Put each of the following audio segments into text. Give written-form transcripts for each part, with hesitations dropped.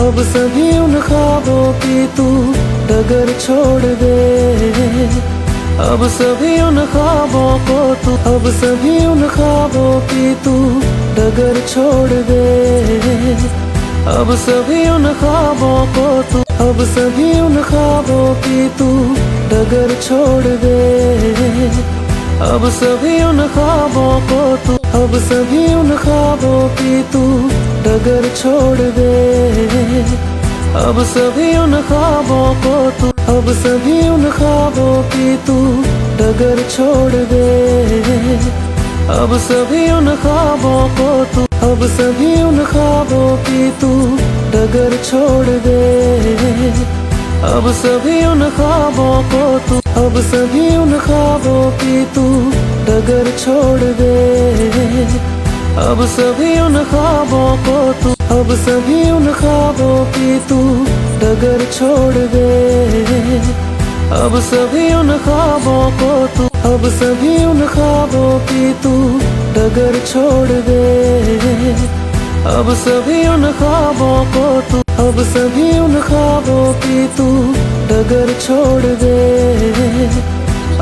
अब सभी उन ख्वाबों की तू डगर छोड़ दे। अब सभी उन ख्वाबों को तू, अब सभी उन ख्वाबों की तू डगर छोड़ दे। अब सभी उन ख्वाबों को तू, अब सभी उन ख्वाबों की तू डगर छोड़ दे। अब सभी उन ख्वाबों को तू, अब सभी उन ख्वाबों की तू डगर छोड़ दे। अब सभी उन ख्वाबों को तू, अब सभी उन ख्वाबों की तू डगर छोड़ दे। अब सभी उन ख्वाबों को तू, अब सभी उन ख्वाबों की तू डगर छोड़ दे। अब सभी उन ख्वाबों को तू, अब सभी उन ख्वाबों की तू डगर छोड़ दे। अब सभी उन ख्वाबों को तू, अब सभी उन ख्वाबों की तू डगर छोड़ दे। अब सभी उन ख्वाबों को तू, अब सभी उन ख्वाबों की तू डगर छोड़ दे। अब सभी उन ख्वाबों को तू, अब सभी उन ख्वाबों की तू डगर छोड़ दे।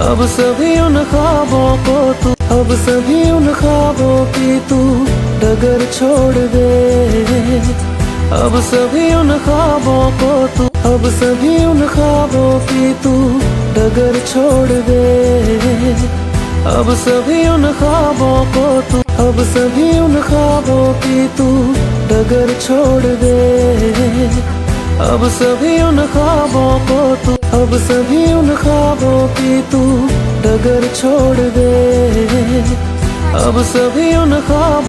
अब सभी उन ख्वाबों को तू, अब सभी उन ख्वाबों की तू डगर छोड़ दे। अब सभी उन ख्वाबों को तू, अब सभी उन ख्वाबों की तू डगर छोड़ दे। अब सभी उन ख्वाबों को तू, अब सभी उन ख्वाबों की तू डगर छोड़ दे। अब सभी उन ख्वाबों को तू, अब सभी उन ख्वाबों की तू डगर छोड़ दे। अब सभी उन ख्वाब